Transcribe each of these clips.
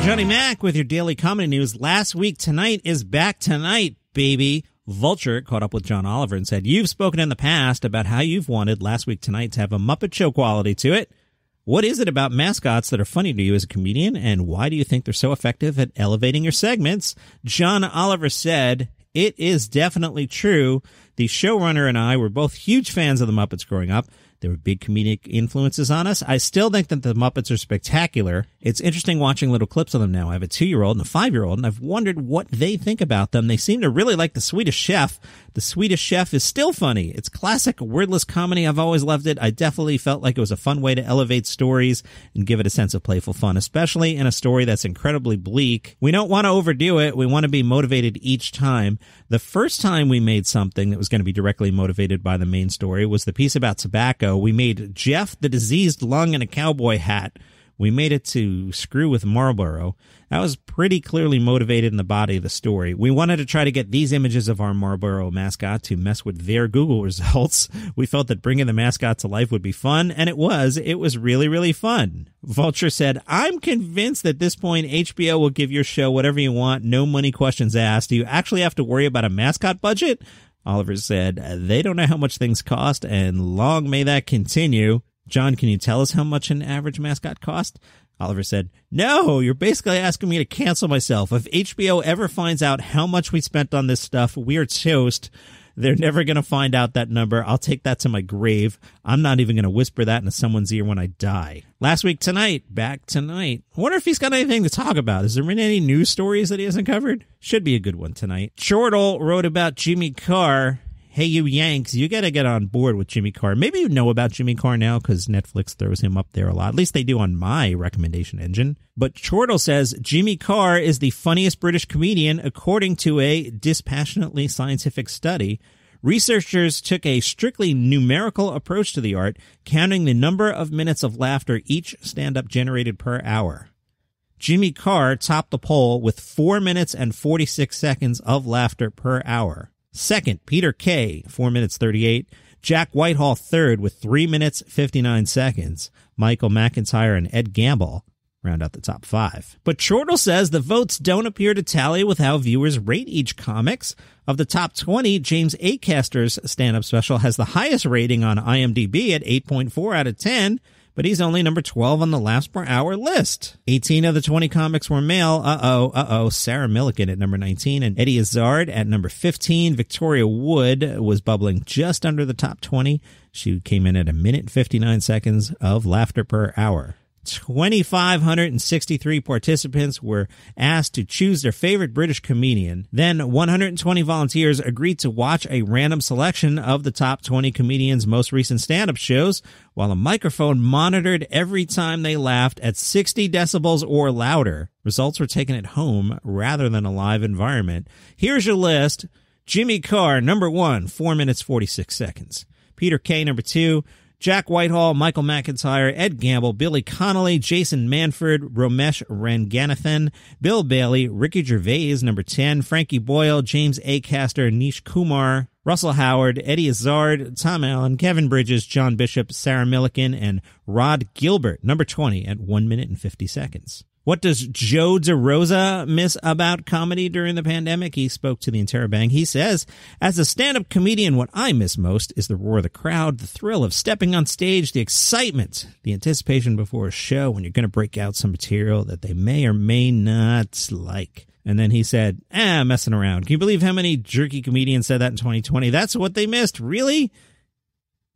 Johnny Mac with your daily comedy news. Last week tonight is back tonight, baby. Vulture caught up with John Oliver and said, "You've spoken in the past about how you've wanted Last Week Tonight to have a Muppet Show quality to it. What is it about mascots that are funny to you as a comedian, and why do you think they're so effective at elevating your segments?" John Oliver said, "It is definitely true. The showrunner and I were both huge fans of the Muppets growing up. There were big comedic influences on us. I still think that the Muppets are spectacular. It's interesting watching little clips of them now. I have a 2-year-old and a 5-year-old, and I've wondered what they think about them. They seem to really like The Swedish Chef. The Swedish Chef is still funny. It's classic wordless comedy. I've always loved it. I definitely felt like it was a fun way to elevate stories and give it a sense of playful fun, especially in a story that's incredibly bleak. We don't want to overdo it. We want to be motivated each time. The first time we made something that was going to be directly motivated by the main story was the piece about tobacco. We made Jeff the diseased lung in a cowboy hat. We made it to screw with Marlboro. That was pretty clearly motivated in the body of the story. We wanted to try to get these images of our Marlboro mascot to mess with their Google results. We felt that bringing the mascot to life would be fun, and it was. It was really, really fun." Vulture said, "I'm convinced at this point HBO will give your show whatever you want, no money questions asked. Do you actually have to worry about a mascot budget?" Oliver said, "They don't know how much things cost, and long may that continue." John, can you tell us how much an average mascot cost? Oliver said, "No, you're basically asking me to cancel myself. If HBO ever finds out how much we spent on this stuff, we're toast. They're never going to find out that number. I'll take that to my grave. I'm not even going to whisper that into someone's ear when I die." Last Week Tonight, back tonight. I wonder if he's got anything to talk about. Has there been any news stories that he hasn't covered? Should be a good one tonight. Chortle wrote about Jimmy Carr. Hey, you Yanks, you got to get on board with Jimmy Carr. Maybe you know about Jimmy Carr now because Netflix throws him up there a lot. At least they do on my recommendation engine. But Chortle says Jimmy Carr is the funniest British comedian according to a dispassionately scientific study. Researchers took a strictly numerical approach to the art, counting the number of minutes of laughter each stand-up generated per hour. Jimmy Carr topped the poll with 4 minutes and 46 seconds of laughter per hour. Second, Peter Kay, 4 minutes 38. Jack Whitehall third with 3 minutes 59 seconds. Michael McIntyre and Ed Gamble round out the top 5. But Chortle says the votes don't appear to tally with how viewers rate each comics. Of the top 20, James Acaster's stand-up special has the highest rating on IMDb at 8.4 out of 10, but he's only number 12 on the laughs per hour list. 18 of the 20 comics were male. Sarah Millican at number 19 and Eddie Izzard at number 15. Victoria Wood was bubbling just under the top 20. She came in at 1 minute and 59 seconds of laughter per hour. 2,563 participants were asked to choose their favorite British comedian. Then 120 volunteers agreed to watch a random selection of the top 20 comedians' most recent stand-up shows, while a microphone monitored every time they laughed at 60 decibels or louder. Results were taken at home rather than a live environment. Here's your list. Jimmy Carr, number 1, 4 minutes 46 seconds. Peter Kay, number 2. Jack Whitehall, Michael McIntyre, Ed Gamble, Billy Connolly, Jason Manford, Romesh Ranganathan, Bill Bailey, Ricky Gervais, number 10, Frankie Boyle, James Acaster, Nish Kumar, Russell Howard, Eddie Izzard, Tom Allen, Kevin Bridges, John Bishop, Sarah Millican, and Rod Gilbert, number 20, at 1 minute and 50 seconds. What does Joe DeRosa miss about comedy during the pandemic? He spoke to the Interrobang. He says, "As a stand-up comedian, what I miss most is the roar of the crowd, the thrill of stepping on stage, the excitement, the anticipation before a show when you're going to break out some material that they may or may not like." And then he said, messing around. Can you believe how many jerky comedians said that in 2020? That's what they missed. Really?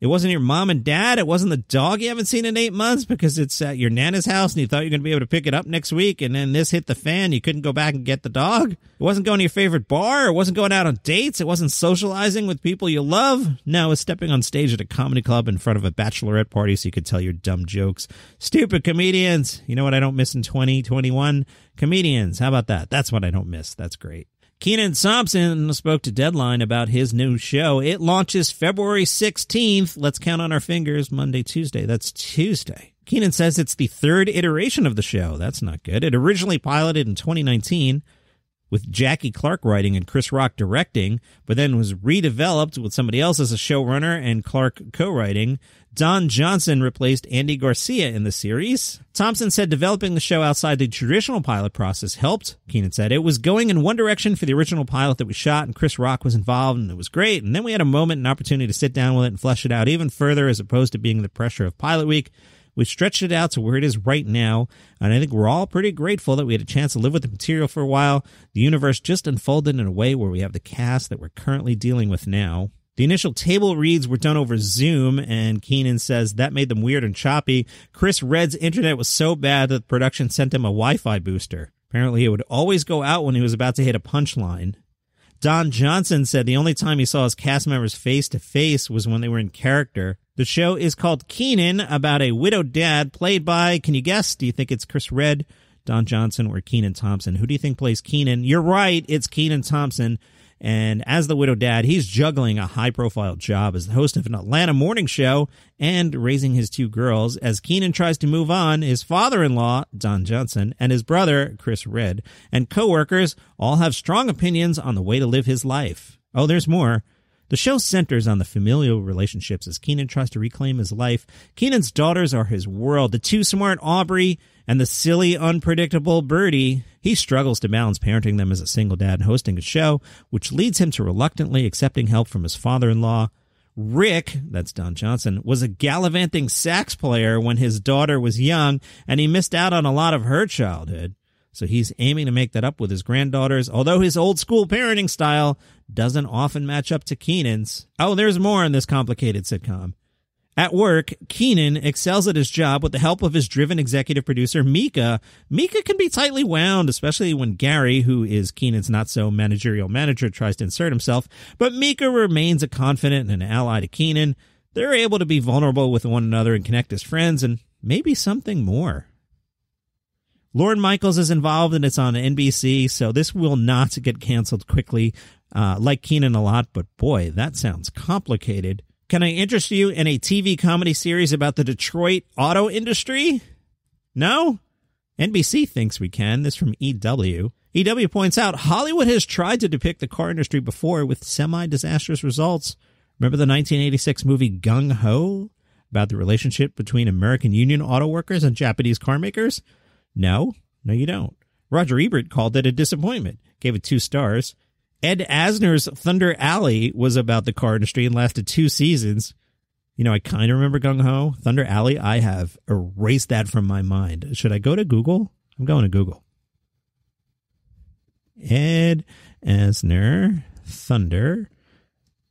It wasn't your mom and dad. It wasn't the dog you haven't seen in 8 months because it's at your Nana's house and you thought you were going to be able to pick it up next week. And then this hit the fan. You couldn't go back and get the dog. It wasn't going to your favorite bar. It wasn't going out on dates. It wasn't socializing with people you love. No, it's stepping on stage at a comedy club in front of a bachelorette party so you could tell your dumb jokes. Stupid comedians. You know what I don't miss in 2021? Comedians. How about that? That's what I don't miss. That's great. Kenan Thompson spoke to Deadline about his new show. It launches February 16th. Let's count on our fingers. Monday, Tuesday. That's Tuesday. Kenan says it's the third iteration of the show. That's not good. It originally piloted in 2019. with Jackie Clark writing and Chris Rock directing, but then was redeveloped with somebody else as a showrunner and Clark co-writing. Don Johnson replaced Andy Garcia in the series. Thompson said developing the show outside the traditional pilot process helped. Kenan said, it was going in one direction for the original pilot that we shot, and Chris Rock was involved, and it was great. And then we had a moment, an opportunity to sit down with it and flesh it out even further, as opposed to being the pressure of pilot week. We stretched it out to where it is right now, and I think we're all pretty grateful that we had a chance to live with the material for a while. The universe just unfolded in a way where we have the cast that we're currently dealing with now. The initial table reads were done over Zoom, and Kenan says that made them weird and choppy. Chris Redd's internet was so bad that the production sent him a Wi-Fi booster. Apparently it would always go out when he was about to hit a punchline. Don Johnson said the only time he saw his cast members face-to-face was when they were in character. The show is called Kenan, about a widowed dad, played by, can you guess? Do you think it's Chris Redd, Don Johnson, or Kenan Thompson? Who do you think plays Kenan? You're right, it's Kenan Thompson. And as the widowed dad, he's juggling a high-profile job as the host of an Atlanta morning show and raising his two girls. As Kenan tries to move on, his father-in-law, Don Johnson, and his brother, Chris Redd, and co-workers all have strong opinions on the way to live his life. Oh, there's more. The show centers on the familial relationships as Kenan tries to reclaim his life. Kenan's daughters are his world. The too smart Aubrey and the silly, unpredictable Birdie. He struggles to balance parenting them as a single dad and hosting a show, which leads him to reluctantly accepting help from his father-in-law. Rick, that's Don Johnson, was a gallivanting sax player when his daughter was young, and he missed out on a lot of her childhood. So he's aiming to make that up with his granddaughters, although his old-school parenting style doesn't often match up to Kenan's. Oh, there's more in this complicated sitcom. At work, Kenan excels at his job with the help of his driven executive producer, Mika. Mika can be tightly wound, especially when Gary, who is Kenan's not-so-managerial manager, tries to insert himself. But Mika remains a confidant and an ally to Kenan. They're able to be vulnerable with one another and connect as friends, and maybe something more. Lorne Michaels is involved, and it's on NBC, so this will not get canceled quickly. Like Kenan a lot, but boy, that sounds complicated. Can I interest you in a TV comedy series about the Detroit auto industry? No? NBC thinks we can. This from EW. EW points out Hollywood has tried to depict the car industry before with semi-disastrous results. Remember the 1986 movie Gung Ho? About the relationship between American Union auto workers and Japanese car makers? No, you don't. Roger Ebert called it a disappointment, gave it 2 stars. Ed Asner's Thunder Alley was about the car industry and lasted 2 seasons. You know, I kind of remember Gung Ho. Thunder Alley, I have erased that from my mind. Should I go to Google? I'm going to Google. Ed Asner, Thunder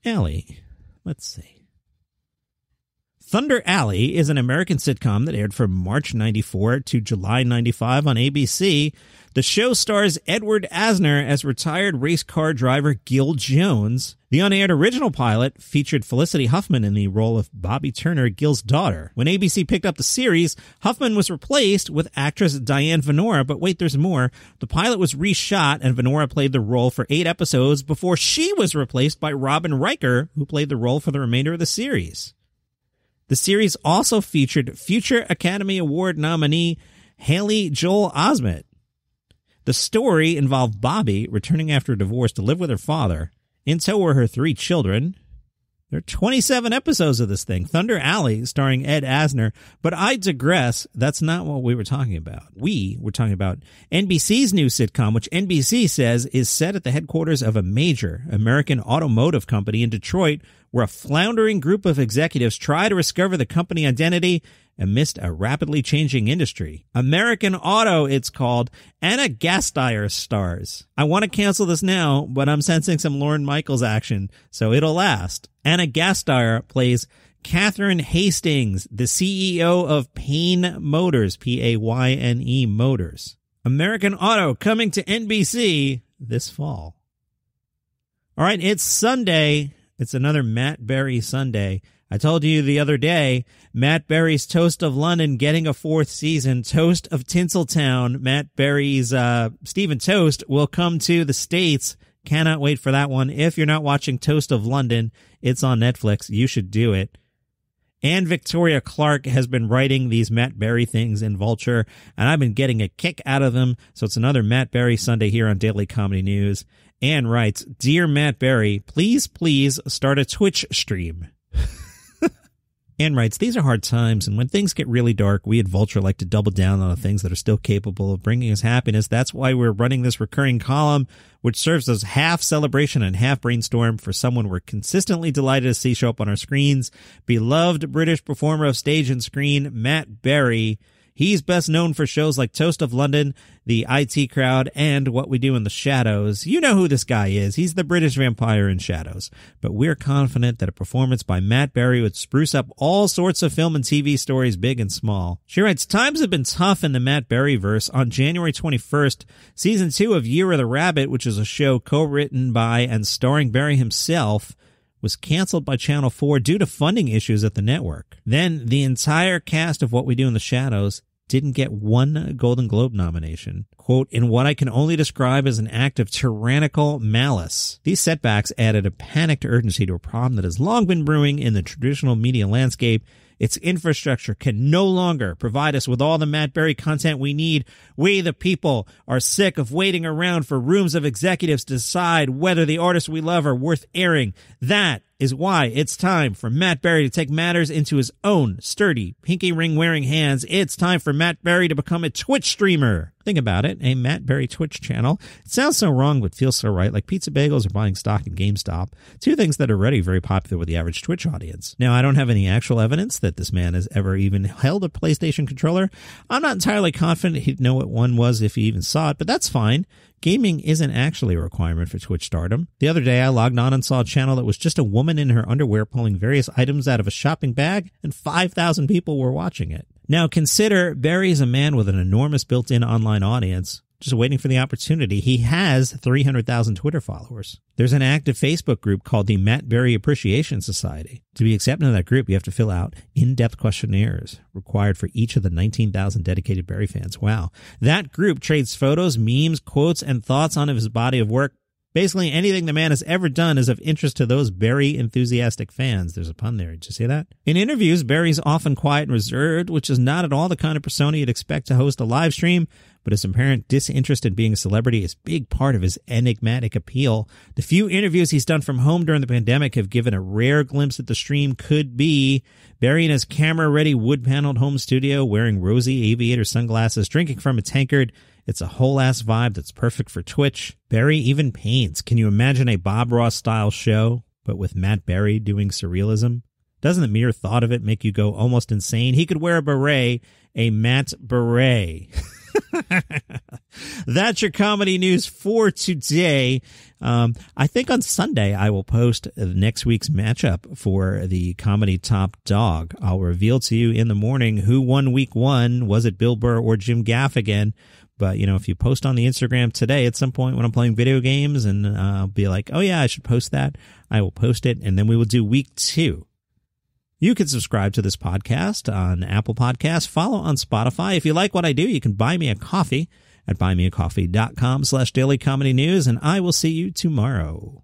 Alley. Let's see. Thunder Alley is an American sitcom that aired from March 94 to July 95 on ABC. The show stars Edward Asner as retired race car driver Gil Jones. The unaired original pilot featured Felicity Huffman in the role of Bobby Turner, Gil's daughter. When ABC picked up the series, Huffman was replaced with actress Diane Venora, but wait, there's more. The pilot was reshot, and Venora played the role for 8 episodes before she was replaced by Robin Riker, who played the role for the remainder of the series. The series also featured future Academy Award nominee Haley Joel Osment. The story involved Bobby returning after a divorce to live with her father. In tow were her 3 children. There are 27 episodes of this thing, Thunder Alley, starring Ed Asner. But I digress. That's not what we were talking about. We were talking about NBC's new sitcom, which NBC says is set at the headquarters of a major American automotive company in Detroit, where a floundering group of executives try to discover the company identity amidst a rapidly changing industry. American Auto, it's called. Anna Gasteyer stars. I want to cancel this now, but I'm sensing some Lorne Michaels action, so it'll last. Anna Gasteyer plays Catherine Hastings, the CEO of Payne Motors, Payne Motors. American Auto coming to NBC this fall. All right, it's Sunday. It's another Matt Berry Sunday. I told you the other day, Matt Berry's Toast of London getting a 4th season. Toast of Tinseltown, Matt Berry's Stephen Toast, will come to the States. Cannot wait for that one. If you're not watching Toast of London, it's on Netflix. You should do it. And Victoria Clark has been writing these Matt Berry things in Vulture, and I've been getting a kick out of them. So it's another Matt Berry Sunday here on Daily Comedy News. Anne writes, "Dear Matt Berry, please start a Twitch stream." Anne writes, "These are hard times, and when things get really dark, we at Vulture like to double down on the things that are still capable of bringing us happiness. That's why we're running this recurring column, which serves as half celebration and half brainstorm for someone we're consistently delighted to see show up on our screens. Beloved British performer of stage and screen, Matt Berry. He's best known for shows like Toast of London, The IT Crowd, and What We Do in the Shadows. You know who this guy is. He's the British vampire in Shadows. But we're confident that a performance by Matt Berry would spruce up all sorts of film and TV stories, big and small." She writes, "Times have been tough in the Matt Berry-verse. On January 21st, Season 2 of Year of the Rabbit, which is a show co-written by and starring Berry himself, was canceled by Channel 4 due to funding issues at the network. Then the entire cast of What We Do in the Shadows didn't get one Golden Globe nomination. Quote, in what I can only describe as an act of tyrannical malice. These setbacks added a panicked urgency to a problem that has long been brewing in the traditional media landscape. Its infrastructure can no longer provide us with all the Matt Berry content we need. We, the people, are sick of waiting around for rooms of executives to decide whether the artists we love are worth airing. That is why it's time for Matt Berry to take matters into his own sturdy, pinky ring-wearing hands. It's time for Matt Berry to become a Twitch streamer. Think about it, a Matt Berry Twitch channel. It sounds so wrong, but feels so right, like pizza bagels or buying stock in GameStop. Two things that are already very popular with the average Twitch audience. Now, I don't have any actual evidence that this man has ever even held a PlayStation controller. I'm not entirely confident he'd know what one was if he even saw it, but that's fine. Gaming isn't actually a requirement for Twitch stardom. The other day, I logged on and saw a channel that was just a woman in her underwear pulling various items out of a shopping bag, and 5,000 people were watching it. Now, consider Berry is a man with an enormous built-in online audience, just waiting for the opportunity. He has 300,000 Twitter followers. There's an active Facebook group called the Matt Berry Appreciation Society. To be accepted in that group, you have to fill out in-depth questionnaires required for each of the 19,000 dedicated Berry fans. Wow. That group trades photos, memes, quotes, and thoughts on his body of work. Basically, anything the man has ever done is of interest to those Berry enthusiastic fans. There's a pun there. Did you see that? In interviews, Berry's often quiet and reserved, which is not at all the kind of persona you'd expect to host a live stream, but his apparent disinterest in being a celebrity is a big part of his enigmatic appeal. The few interviews he's done from home during the pandemic have given a rare glimpse at the stream could be. Berry in his camera-ready wood-paneled home studio, wearing rosy aviator sunglasses, drinking from a tankard. It's a whole-ass vibe that's perfect for Twitch. Berry even paints. Can you imagine a Bob Ross-style show, but with Matt Berry doing surrealism? Doesn't the mere thought of it make you go almost insane? He could wear a beret, a Matt Beret. That's your comedy news for today. I think on Sunday I will post next week's matchup for the Comedy Top Dog. I'll reveal to you in the morning who won week one. Was it Bill Burr or Jim Gaffigan? But, you know, if you post on the Instagram today at some point when I'm playing video games and I'll be like, oh, yeah, I should post that, I will post it, and then we will do week two. You can subscribe to this podcast on Apple Podcasts, follow on Spotify. If you like what I do, you can buy me a coffee at buymeacoffee.com/dailycomedynews, and I will see you tomorrow.